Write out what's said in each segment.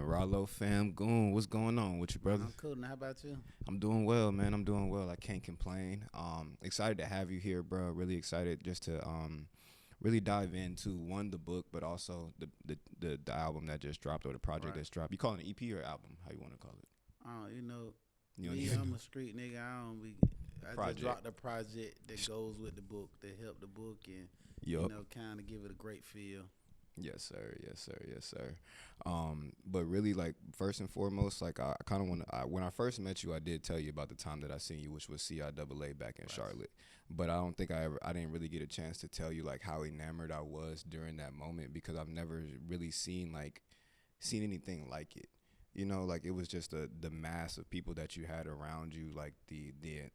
Ralo fam, goon, what's going on with you, brother? I'm cool. Now, how about you? I'm doing well, man. I'm doing well. I can't complain. Excited to have you here, bro. Really excited just to really dive into one the book, but also the album that just dropped or the project Right. that's dropped. You call it an EP or album? How you want to call it? You know, You don't me, even I'm know. a street nigga. I just Project. dropped a project that goes with the book, that help the book, and Yup. kind of give it a great feel. Yes, sir. Yes, sir. Yes, sir. But really, like first and foremost, like I kind of want to. When I first met you, I did tell you about the time that I seen you, which was CIAA back in Right. Charlotte. But I didn't really get a chance to tell you like how enamored I was during that moment because I've never really seen anything like it. Like it was just the mass of people that you had around you, like it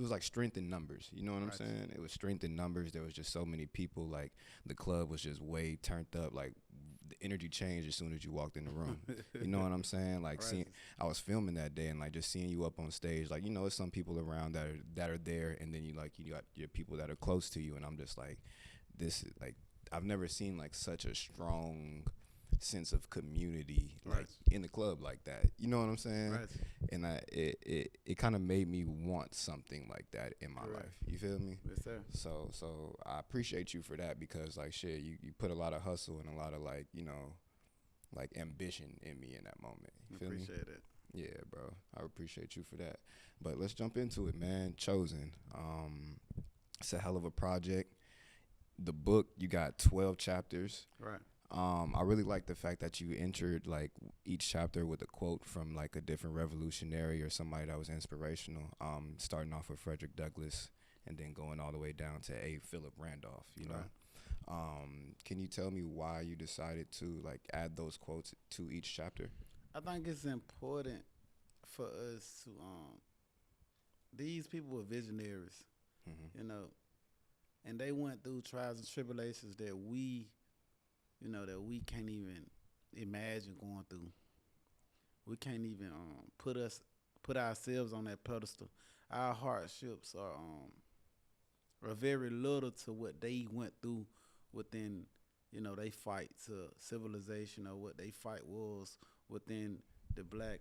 was like strength in numbers. You know what I'm Right. saying? It was strength in numbers. There was just so many people. Like the club was just way turned up. Like the energy changed as soon as you walked in the room. You know what I'm saying? Like Right. I was filming that day and like just seeing you up on stage. Like it's some people around that are there, and then you got your people that are close to you, and I'm just like, this is like I've never seen like such a strong sense of community like Right. in the club like that. You know what I'm saying? Right. And it kind of made me want something like that in my Correct. life. You feel me? Yes, sir. So I appreciate you for that because like shit, you put a lot of hustle and a lot of like like ambition in me in that moment. You feel me? Appreciate it. Yeah, bro. I appreciate you for that. But let's jump into it, man. Chosen. It's a hell of a project. The book, you got 12 chapters. Right. I really like the fact that you entered like each chapter with a quote from like a different revolutionary or somebody that was inspirational. Starting off with Frederick Douglass and then going all the way down to A. Philip Randolph. Can you tell me why you decided to like add those quotes to each chapter? I think it's important for us to these people were visionaries, Mm-hmm. you know, and they went through trials and tribulations that we can't even imagine going through. We can't even put ourselves on that pedestal. Our hardships are very little to what they went through within they fight to civilization, or what they fight was within the Black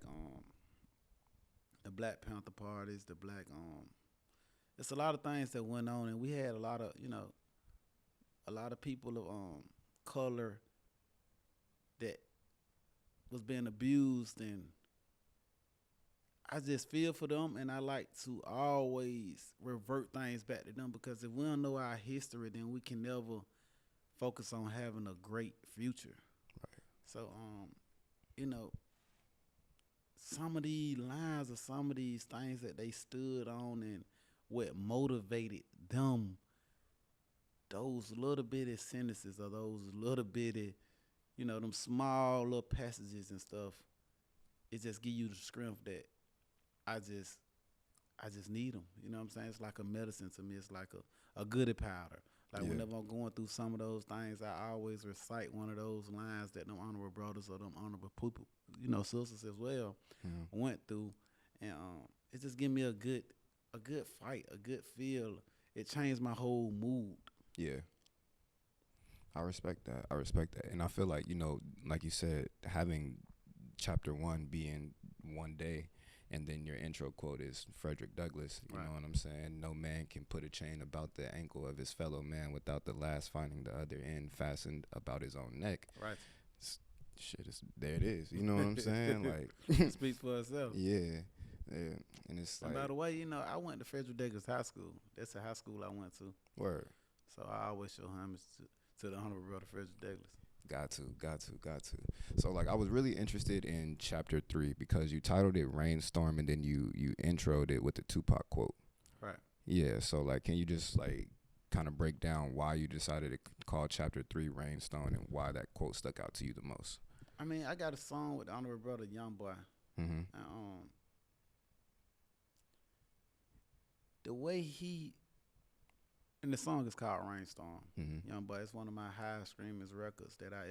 Panther parties, the black it's a lot of things that went on, and we had a lot of people of color that was being abused, and I just feel for them, and I like to always revert things back to them, because if we don't know our history, then we can never focus on having a great future. Right. So you know, some of these lines or some of these things that they stood on and what motivated them, those little bitty sentences or those little bitty, them small little passages and stuff, it just give you the strength that I just I just need them. You know what I'm saying? It's like a medicine to me. It's like a goody powder. Like Yeah. whenever I'm going through some of those things, I always recite one of those lines that them honorable brothers or them honorable people, sisters as well, Mm-hmm. went through, and it just give me a good fight, a good feel. It changed my whole mood. Yeah. I respect that. I respect that. And I feel like, like you said, having chapter one being one day and then your intro quote is Frederick Douglass, you Right. know what I'm saying? No man can put a chain about the ankle of his fellow man without the last finding the other end fastened about his own neck. Right. Shit, there it is. You know what I'm saying? Like, Speaks for itself. yeah. Yeah. And it's And like, by the way, I went to Frederick Douglass High School. That's the high school I went to. word. So I always show homage to the honorable brother Frederick Douglass. Got to. So like I was really interested in chapter 3 because you titled it Rainstorm and then you introed it with the Tupac quote. Right. Yeah, so like can you just like kind of break down why you decided to call chapter 3 Rainstorm and why that quote stuck out to you the most? I mean, I got a song with the honorable brother Young Boy. Mhm. And, the way and the song is called Rainstorm. Mhm. Young Boy, it's one of my highest streamers records that I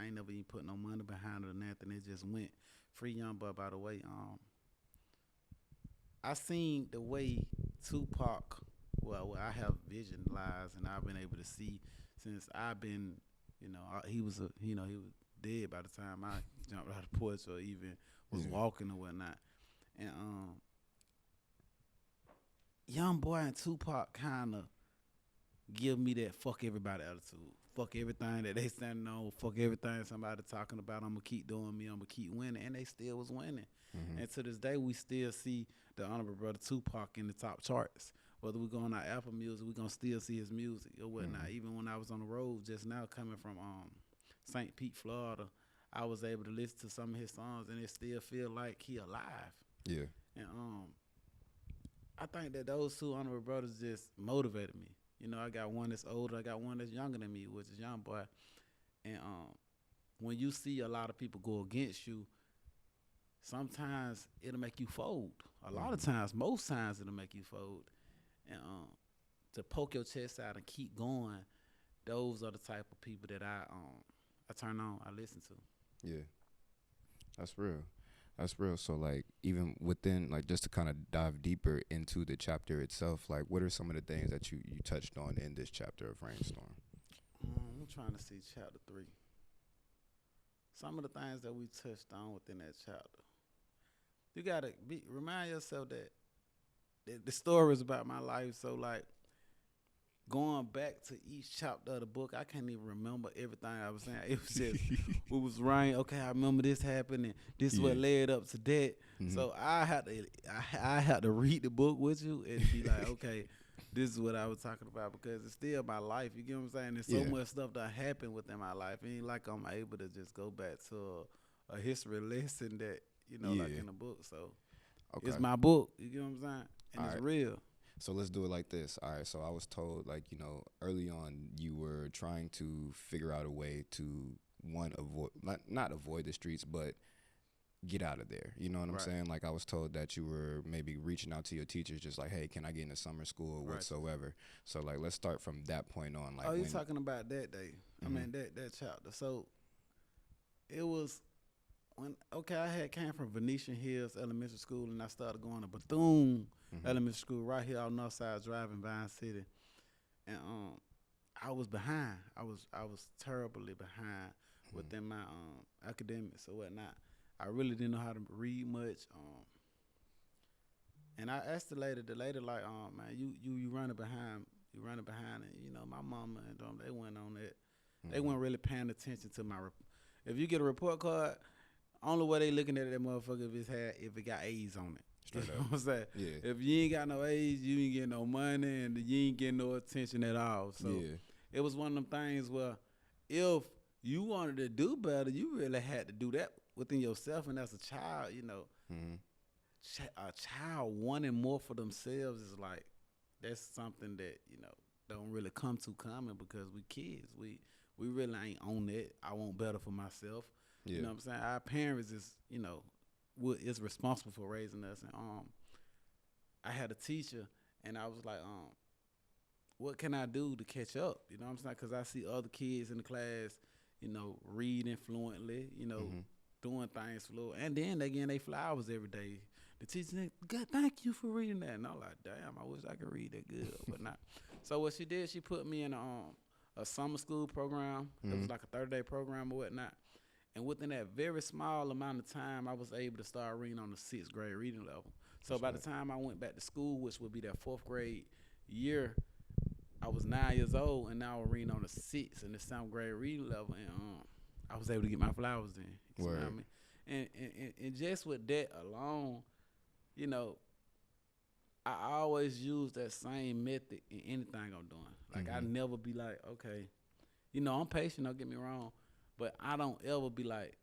ain't never even put no money behind it or nothing. It just went. Free Young Boy, by the way. I seen the way Tupac, I have vision lies, and I've been able to see since I've been, he was dead by the time I jumped out the porch or even was walking or whatnot. And Young Boy and Tupac kind of give me that fuck everybody attitude. Fuck everything that they standing on. Fuck everything somebody talking about. I'm going to keep doing me. I'm going to keep winning. And they still was winning. Mm-hmm. And to this day, we still see the Honorable Brother Tupac in the top charts. Whether we go on our Apple Music, we going to still see his music or whatnot. Mm-hmm. Even when I was on the road just now coming from St. Pete, Florida, I was able to listen to some of his songs, and it still feel like he alive. Yeah. And I think that those two Honorable Brothers just motivated me. You know, I got one that's older, I got one that's younger than me, which is Young Boy. And when you see a lot of people go against you, sometimes it'll make you fold. A lot of times, most times it'll make you fold. And to poke your chest out and keep going, those are the type of people that I turn on, I listen to. Yeah. That's real. That's real. So, like, even within, like, just to kind of dive deeper into the chapter itself, like, what are some of the things that you touched on in this chapter of Rainstorm? I'm trying to see chapter 3. Some of the things that we touched on within that chapter. You got to remind yourself that the story is about my life. So, like, going back to each chapter of the book, I can't even remember everything I was saying. It was just, we was writing, okay, I remember this happened, and this is what led up to that. Mm-hmm. So I had to read the book with you and be like, okay, this is what I was talking about, because it's still my life. You get what I'm saying? There's so much stuff that happened within my life. It ain't like I'm able to just go back to a history lesson that, you know, like in the book. So it's my book. You get what I'm saying? And it's real. So let's do it like this. All right, so I was told, like, you know, early on you were trying to figure out a way to, one, avoid, not avoid the streets, but get out of there. You know what I'm saying? Like, I was told that you were maybe reaching out to your teachers just like, hey, can I get into summer school or whatsoever? So, like, let's start from that point on. Like, you're talking about that day. I mean, that chapter. So it was when, I had came from Venetian Hills Elementary School, and I started going to Bethune Elementary School right here on Northside Drive in Vine City. And I was behind. I was terribly behind within my academics or whatnot. I really didn't know how to read much. And I asked the lady like, man, you running behind. You running behind. And, you know, my mama and them, they went on that. They weren't really paying attention to my if you get a report card, only way they looking at that motherfucker if it got A's on it. Straight you up. know what I'm saying? Yeah. If you ain't got no A's, you ain't getting no money, and you ain't getting no attention at all. So it was one of them things where if you wanted to do better, you really had to do that within yourself. And as a child, you know, a child wanting more for themselves is like, that's something that, you know, don't really come too common, because we kids. We really ain't on that. I want better for myself. You know what I'm saying? Our parents is, you know, is responsible for raising us. And I had a teacher, and I was like, what can I do to catch up? You know what I'm saying? Because I see other kids in the class, you know, reading fluently, you know, doing things fluent, and then they getting their flowers every day. The teacher said, God, thank you for reading that. And I'm like, damn, I wish I could read that good, but not. So what she did, she put me in a summer school program. It was like a 30-day program or whatnot. And within that very small amount of time, I was able to start reading on the 6th grade reading level. So by the time I went back to school, which would be that 4th grade year, I was 9 years old, and now I'm reading on the 6th and the 7th grade reading level, and I was able to get my flowers in. You know what I mean? And just with that alone, you know, I always use that same method in anything I'm doing. Like, I never be like, okay, you know, I'm patient, don't get me wrong, but I don't ever be like,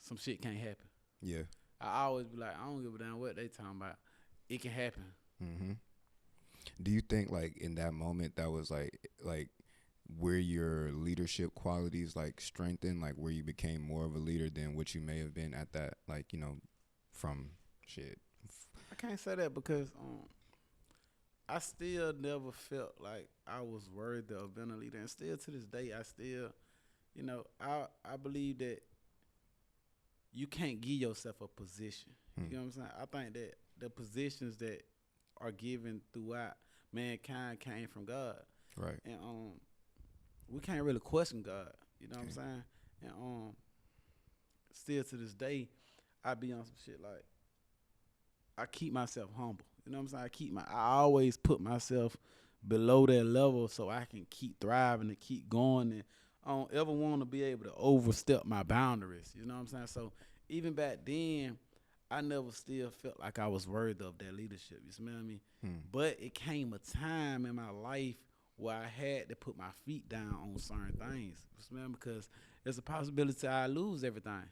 some shit can't happen. Yeah. I always be like, I don't give a damn what they talking about. It can happen. Do you think, like, in that moment, that was like where your leadership qualities like strengthened, like where you became more of a leader than what you may have been at that, like, you know, from shit? I can't say that because I still never felt like I was worthy of being a leader, and still to this day, I still, you know, I believe that you can't give yourself a position. You know what I'm saying? I think that the positions that are given throughout mankind came from God. Right. And we can't really question God. You know what I'm saying? And still to this day, I be on some shit like I keep myself humble. You know what I'm saying? I always put myself below that level so I can keep thriving and keep going. And I don't ever want to be able to overstep my boundaries. You know what I'm saying? So even back then, I never still felt like I was worthy of that leadership. You smell me? But it came a time in my life where I had to put my feet down on certain things. You smell me? Because there's a possibility I lose everything.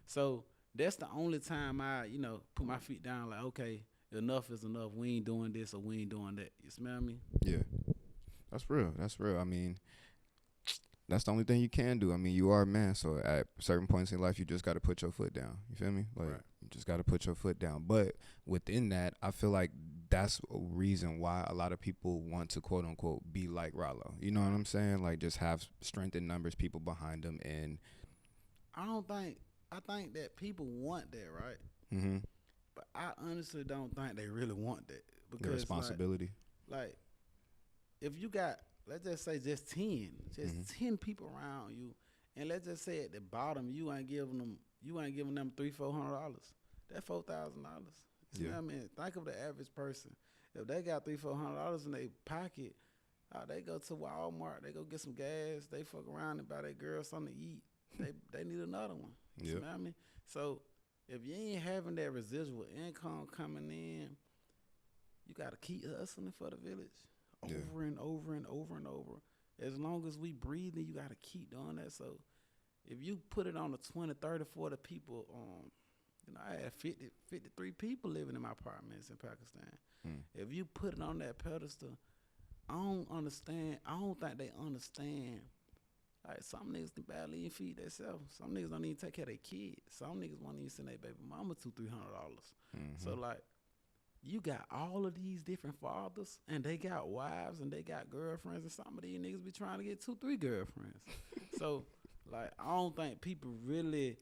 So that's the only time I, put my feet down. Like, okay, enough is enough. We ain't doing this or we ain't doing that. You smell me? Yeah, that's real. That's real. I mean, that's the only thing you can do. I mean, you are a man, so at certain points in life, you just got to put your foot down. You feel me? Like, Right. you just got to put your foot down. But within that, I feel like that's a reason why a lot of people want to, quote unquote, be like Ralo. You know what I'm saying? Like, just have strength in numbers, people behind them, and I think that people want that, right? But I honestly don't think they really want that the because responsibility. like if you got, let's just say just 10, 10 people around you, and let's just say at the bottom you ain't giving them $300-$400. That's $4,000. You know what I mean? Think of the average person. If they got $300-$400 in their pocket, they go to Walmart, they go get some gas, they fuck around and buy that girl something to eat. They need another one. You know what I mean? So if you ain't having that residual income coming in, you got to keep hustling for the village over and over and over and over. As long as we breathing, you got to keep doing that. So if you put it on the 20, 30, 40 people, I had 53 people living in my apartments in Pakistan. If you put it on that pedestal, I don't think they understand. Like, some niggas can barely even feed themselves. Some niggas don't even take care of their kids. Some niggas won't even send their baby mama $200-$300. So, like, you got all of these different fathers, and they got wives, and they got girlfriends, and some of these niggas be trying to get 2-3 girlfriends. So, like, I don't think people really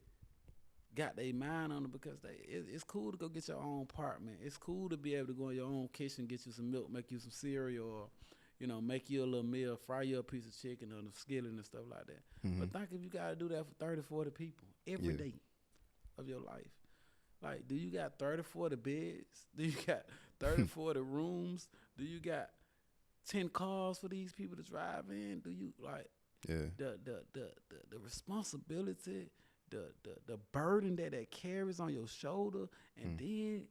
got their mind on it because it's cool to go get your own apartment. It's cool to be able to go in your own kitchen, get you some milk, make you some cereal, or make you a little meal, fry you a piece of chicken on the skillet and stuff like that. But think if you got to do that for 30, 40 people every day of your life. Like, do you got 30, 40 beds? Do you got 30, 40 rooms? Do you got 10 cars for these people to drive in? Do you, like, the responsibility, the burden that carries on your shoulder, and then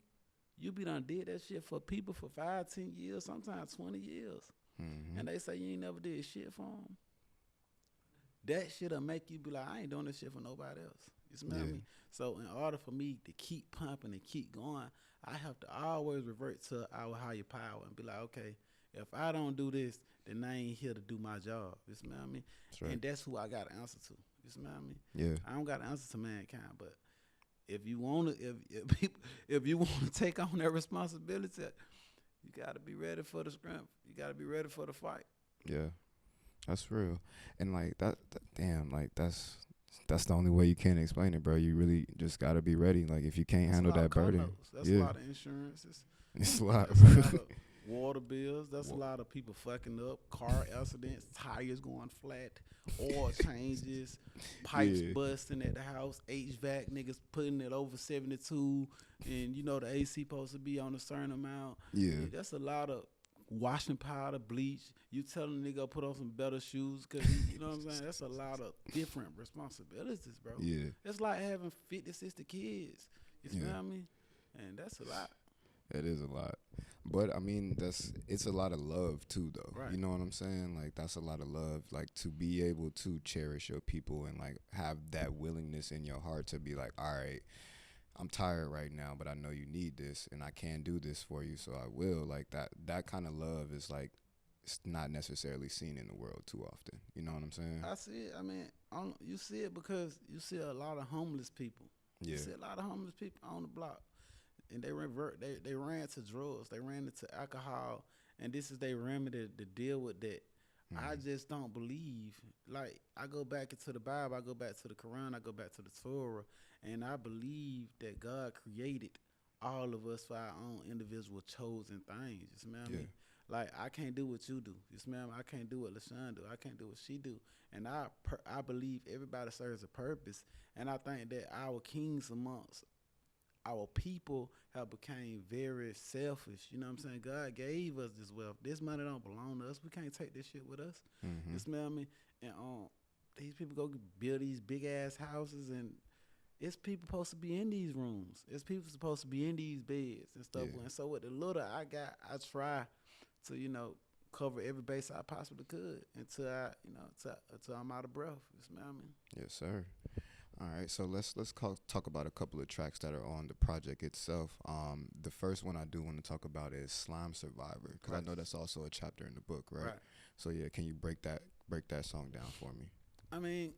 you be done did that shit for people for 5, 10 years, sometimes 20 years. And they say you ain't never did shit for them. That shit'll make you be like, I ain't doing this shit for nobody else. You smell me? So in order for me to keep pumping and keep going, I have to always revert to our higher power and be like, okay, if I don't do this, then I ain't here to do my job. You smell me? That's right. And that's who I got to answer to. You smell me? Yeah. I don't got to answer to mankind, but if you want to, if you want to take on that responsibility, you got to be ready for the strength. You got to be ready for the fight. Yeah, that's real. And like that damn, like that's the only way you can explain it, bro. You really just got to be ready. Like, if you can't handle that burden. That's a lot of insurances. It's a lot. That's a lot of water bills. That's a lot of people fucking up. Car accidents, tires going flat, oil changes, pipes busting at the house, HVAC niggas putting it over 72, and the AC supposed to be on a certain amount. Yeah. That's a lot of washing powder, bleach. You telling the nigga put on some better shoes because you know what I'm saying? That's a lot of different responsibilities, bro. Yeah. It's like having 50, 60 kids. You smell me? And that's a lot. It is a lot. But I mean, it's a lot of love too, though. Right. You know what I'm saying? Like, that's a lot of love. Like, to be able to cherish your people and like have that willingness in your heart to be like, all right, I'm tired right now, but I know you need this, and I can do this for you, so I will. Like, that kind of love is like, it's not necessarily seen in the world too often. You know what I'm saying? I see it. I mean, you see it because you see a lot of homeless people. Yeah. You see a lot of homeless people on the block, and they ran to drugs, they ran into alcohol, and this is their remedy to deal with that. I just don't believe. Like, I go back into the Bible, I go back to the Quran, I go back to the Torah, and I believe that God created all of us for our own individual chosen things. You smell me? Like I can't do what you do. You smell me? I can't do what LaShawn do. I can't do what she do. And I believe everybody serves a purpose. And I think that our kings amongst our people have became very selfish. You know what I'm saying? God gave us this wealth. This money don't belong to us. We can't take this shit with us. Mm-hmm. You smell me? And these people go build these big ass houses, and it's people supposed to be in these rooms. It's people supposed to be in these beds and stuff. Yeah. And so with the little I got, I try to, cover every base I possibly could until until I'm out of breath. You smell me? Yes, sir. All right, so let's talk about a couple of tracks that are on the project itself. The first one I do want to talk about is Slime Survivor, because I know that's also a chapter in the book, right? So yeah, can you break that song down for me? I mean,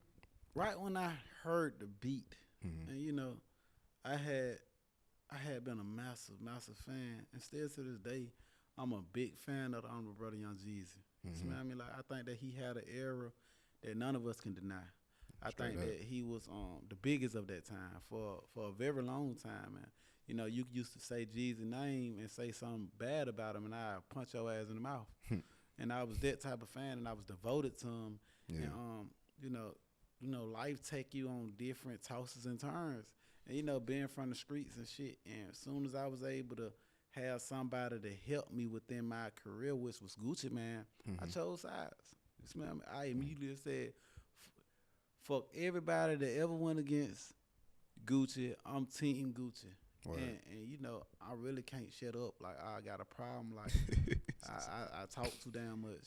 right when I heard the beat, Mm-hmm. and I had been a massive fan, and still to this day, I'm a big fan of the Honorable Brother Young Jeezy. Mm-hmm. You know what I mean? Like I think that he had an era that none of us can deny. I Straight think up. that he was the biggest of that time for a very long time, man. You used to say Jeezy's name and say something bad about him, and I punch your ass in the mouth. And I was that type of fan, and I was devoted to him. Yeah. And life take you on different tosses and turns, and being from the streets and shit. And as soon as I was able to have somebody to help me within my career, which was Gucci Man, I chose sides. You smell me? I immediately said, fuck everybody that ever went against Gucci. I'm team Gucci. And I really can't shut up. Like I got a problem. Like I talk too damn much.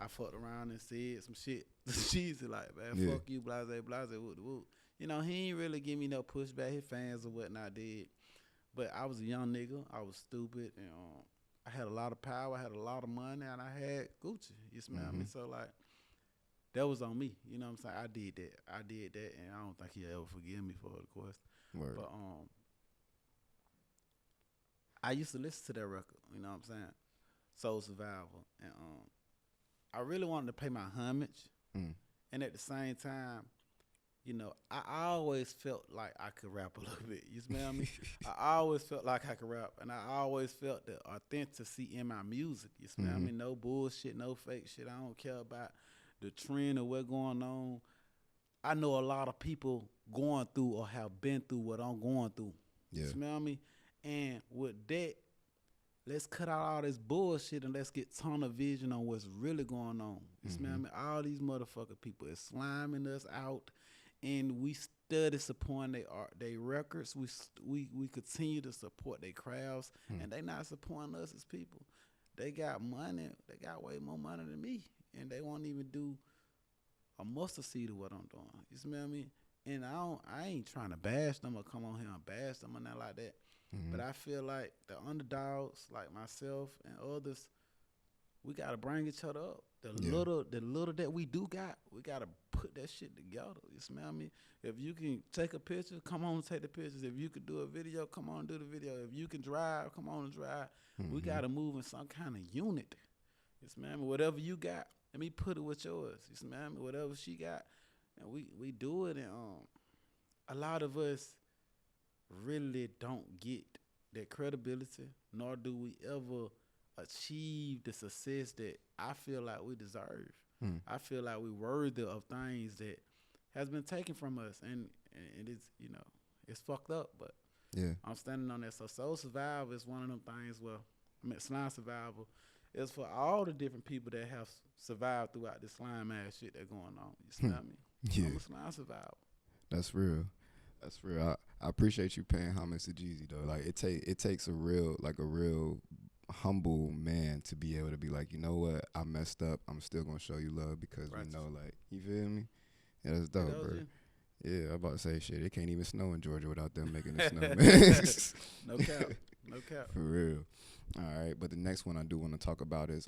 I fucked around and said some shit cheesy like, man, fuck you, blase, whoop de whoop. He ain't really give me no pushback. His fans or whatnot did. But I was a young nigga. I was stupid. And I had a lot of power. I had a lot of money. And I had Gucci. You smell me? So, like, that was on me. You know what I'm saying? I did that. And I don't think he'll ever forgive me for it, of course. Word. But I used to listen to that record. You know what I'm saying? Soul Survival. And I really wanted to pay my homage. And at the same time, I always felt like I could rap a little bit. You smell me? I always felt like I could rap. And I always felt the authenticity in my music. You smell me? No bullshit, no fake shit. I don't care about the trend or what's going on. I know a lot of people going through or have been through what I'm going through. Yeah. You smell me? And with that, let's cut out all this bullshit and let's get tunnel vision on what's really going on. You smell me? All these motherfucking people is sliming us out, and we study supporting they records. We continue to support their crowds, and they not supporting us as people. They got money. They got way more money than me, and they won't even do a mustard seed of what I'm doing. You smell me? And I ain't trying to bash them or come on here and bash them or nothing like that. But I feel like the underdogs, like myself and others, we gotta bring each other up. The little that we do got, we gotta put that shit together. You smell me? If you can take a picture, come on and take the pictures. If you can do a video, come on and do the video. If you can drive, come on and drive. We gotta move in some kind of unit. You smell me? Whatever you got, let me put it with yours. You smell me? Whatever she got, and we do it. And a lot of us really don't get that credibility, nor do we ever achieve the success that I feel like we deserve. I feel like we're worthy of things that has been taken from us, and it's it's fucked up. But I'm standing on that. So Soul Survival is one of them things. Well, Slime Survival is for all the different people that have survived throughout this slime ass shit that's going on. You smell me? Yeah. I'm a Slime Survival. That's real. That's real. I appreciate you paying homage to Jeezy though. Like it takes a real humble man to be able to be like, you know what, I messed up. I'm still gonna show you love because we know, like, you feel me? Yeah, that's dope, bro. Yeah, I'm about to say shit. It can't even snow in Georgia without them making it snow, man. No cap. For real. All right, but the next one I do want to talk about is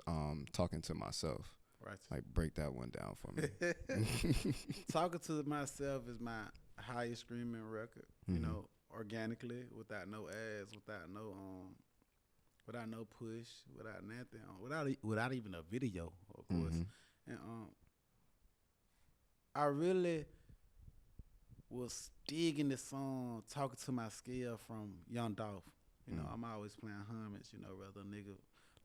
talking to myself. Right. Like, break that one down for me. Talking to myself is my highest streaming record. You know, organically, without no ads, without no push, without nothing, without even a video, of course. And I really was digging the song "Talking to My Scale" from Young Dolph. You know, I'm always playing homage. Whether a nigga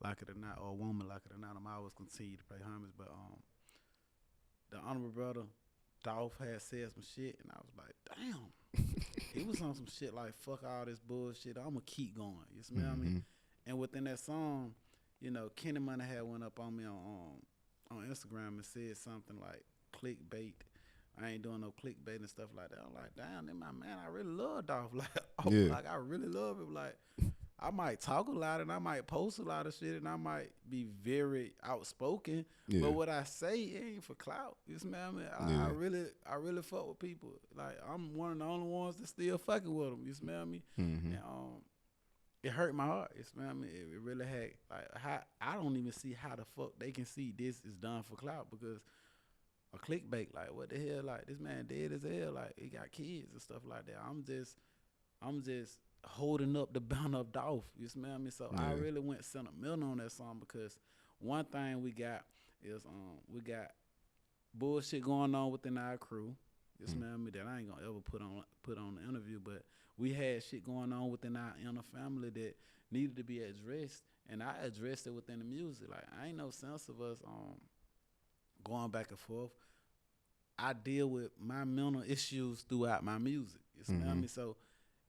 like it or not, or a woman like it or not, I'm always continue to pay homage. But the honorable brother Dolph had said some shit, and I was like, damn. He was on some shit like, fuck all this bullshit. I'ma keep going. You smell me? And within that song, you know, Kenny Money had went up on me on Instagram and said something like clickbait. I ain't doing no clickbait and stuff like that. I'm like, damn, then my man, I really love Dolph. Like, I really love him. Like, I might talk a lot and I might post a lot of shit and I might be very outspoken. Yeah. But what I say ain't for clout. You smell me? I really fuck with people. Like, I'm one of the only ones that still fucking with them. You smell me? And it hurt my heart. You smell me? It really had, like, I don't even see how the fuck they can see this is done for clout, because a clickbait, like, what the hell? Like, this man dead as hell. Like, he got kids and stuff like that. I'm just holding up the banner of Dolph. You smell me? So I really went sentimental on that song, because one thing we got is we got bullshit going on within our crew. You smell me? That I ain't gonna ever put on the interview, but we had shit going on within our inner family that needed to be addressed, and I addressed it within the music. Like, I ain't no sense of us going back and forth. I deal with my mental issues throughout my music. You smell me? So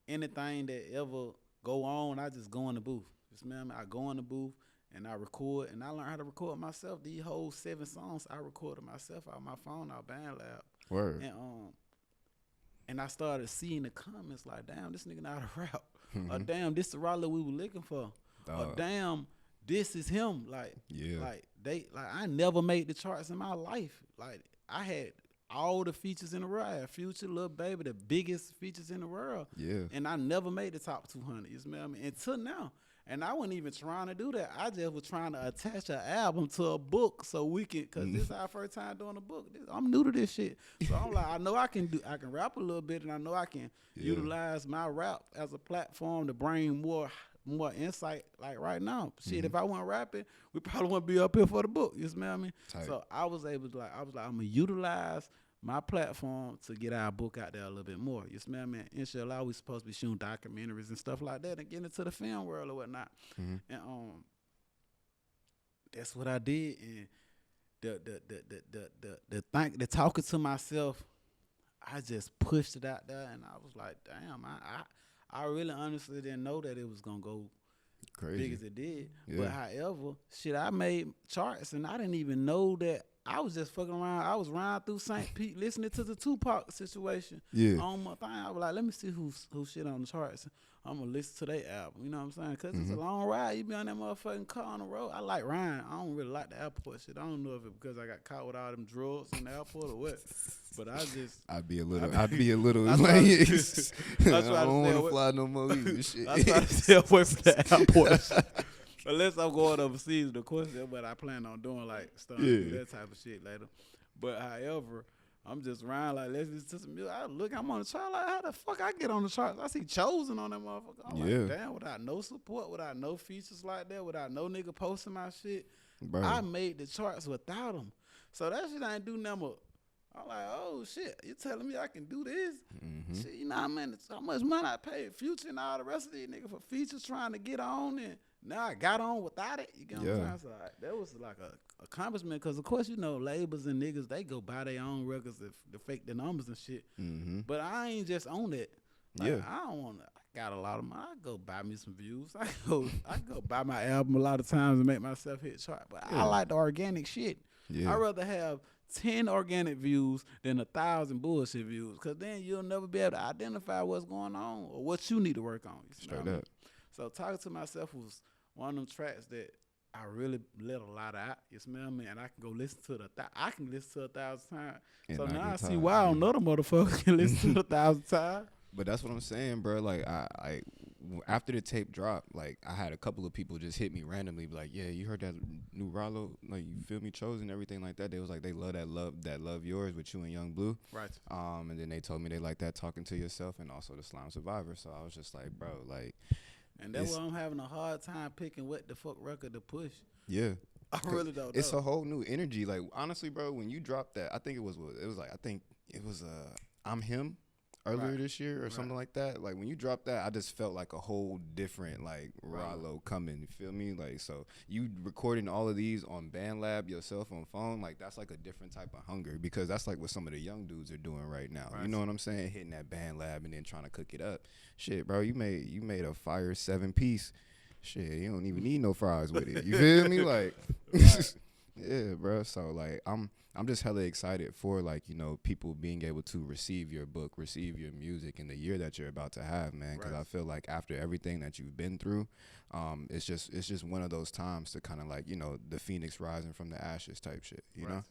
anything that ever go on, I just go in the booth. You smell me? I go in the booth and I record, and I learned how to record myself. These whole 7 songs I recorded myself out my phone, out BandLab. Word. And I started seeing the comments like, damn, this nigga know how to rap. Or damn, this the Ralo we were looking for. Or damn, this is him. Like, I never made the charts in my life. Like, I had all the features in the world. I had Future, Lil Baby, the biggest features in the world. Yeah. And I never made the top 200. You smell me? Until now. And I wasn't even trying to do that. I just was trying to attach an album to a book so we can, because this is our first time doing a book. I'm new to this shit. So I'm like, I know I can rap a little bit, and I know I can utilize my rap as a platform to bring more insight. Like right now, shit, if I wasn't rapping, we probably wouldn't be up here for the book. You smell me? Tight. So I was able to, I'm gonna utilize my platform to get our book out there a little bit more. You smell me? Inshallah, we supposed to be shooting documentaries and stuff like that and getting into the film world or whatnot. And that's what I did. And the talking to myself, I just pushed it out there, and I was like, damn, I really honestly didn't know that it was gonna go crazy big as it did. Yeah. But however, shit, I made charts, and I didn't even know that. I was just fucking around. I was riding through St. Pete listening to the Tupac situation. Yeah. On my thing, I was like, let me see who shit on the charts. I'm gonna listen to their album. You know what I'm saying? Cause it's a long ride. You be on that motherfucking car on the road. I like riding. I don't really like the airport shit. I don't know if it's because I got caught with all them drugs in the airport or what. But I'd be a little lazy. I don't want to fly no more either. Shit. I try to stay away from the airport. Unless I'm going overseas, of course, but I plan on doing like stuff, that type of shit later. But however, I'm just riding like, let's listen to some music. I'm on the chart, like, how the fuck I get on the charts? I see Chosen on that motherfucker. I'm like, damn, without no support, without no features like that, without no nigga posting my shit, bro. I made the charts without him. So that shit ain't do nothing but, I'm like, oh shit, you telling me I can do this? Shit, you know what I mean? How much money I paid Future and all the rest of these niggas for features trying to get on, and now I got on without it. You get what I'm saying? So that was like a accomplishment, because of course, you know, labels and niggas, they go buy their own records to fake the numbers and shit. But I ain't just on that. Like, I don't want to. I got a lot of money. I go buy me some views. I go buy my album a lot of times and make myself hit chart. But I like the organic shit. I'd rather have 10 organic views than 1,000 bullshit views, because then you'll never be able to identify what's going on or what you need to work on. Straight up. So Talking to Myself was one of them tracks that I really let a lot out. You smell me? And I can go listen to I can listen to 1,000 times. And so now I see why another motherfucker can listen to 1,000 times. But that's what I'm saying, bro. Like, I after the tape dropped, like, I had a couple of people just hit me randomly, be like, yeah, you heard that new Ralo? Like, you feel me? Chosen, everything like that. They was like, they love that Love Yours with you and Young Blue. Right. And then they told me they like that Talking to Yourself and also the Slime Survivor. So I was just like, bro, like. And that's why I'm having a hard time picking what the fuck record to push. Yeah. I really don't know. It's a whole new energy. Like, honestly, bro, when you dropped that, I think it was I'm Him. earlier Right. this year or Right. something like that. Like when you dropped that, I just felt like a whole different like Ralo coming. You feel me? Like so you recording all of these on BandLab yourself on phone, like that's like a different type of hunger because that's like what some of the young dudes are doing right now. Right. You know what I'm saying? Hitting that BandLab and then trying to cook it up. Shit, bro, you made a fire 7-piece. Shit, you don't even need no fries with it. You feel me? Like, Right. yeah, bro. So like, I'm just hella excited for like people being able to receive your book, receive your music in the year that you're about to have, man. Because Right. I feel like after everything that you've been through, it's just one of those times to kind of like the phoenix rising from the ashes type shit. You know?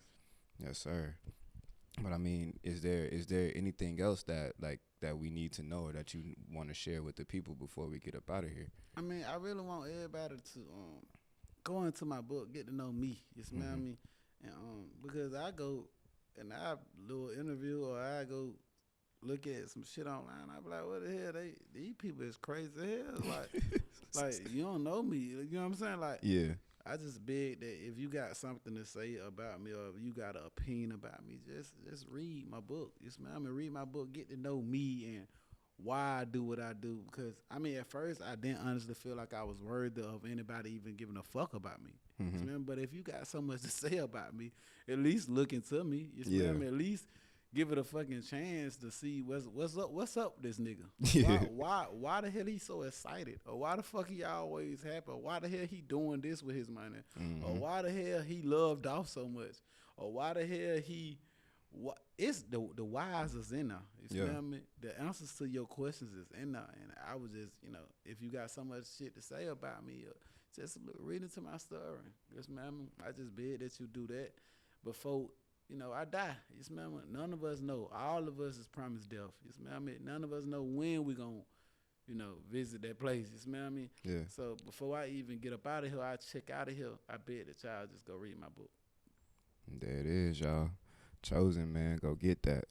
Yes, sir. But I mean, is there anything else that we need to know or that you want to share with the people before we get up out of here? I mean, I really want everybody to go into my book, get to know me. You smell me, and because I go and I do an interview or I go look at some shit online, I be like, what the hell? These people is crazy as hell. Like you don't know me. You know what I'm saying? Like Yeah. I just beg that if you got something to say about me or if you got an opinion about me, just read my book. You smell me? Read my book, get to know me and why I do what I do. Because I mean, at first I didn't honestly feel like I was worthy of anybody even giving a fuck about me. You smell me? But if you got so much to say about me, at least look into me. You smell me? At least give it a fucking chance to see what's up with this nigga. Yeah. Why the hell he so excited? Or why the fuck he always happy? Or why the hell he doing this with his money? Or why the hell he loved off so much? Or why the hell it's the whys is in there. You smell me? The answers to your questions is in there. And I was just, if you got so much shit to say about me, just read into my story. You smell me? I just beg that you do that before I die. You smell me? None of us know. All of us is promised death. You smell me? None of us know when we gonna, visit that place. You smell me? Yeah. So before I even get up out of here, I check out of here. I bet that y'all just go read my book. There it is, y'all. Chosen, man. Go get that.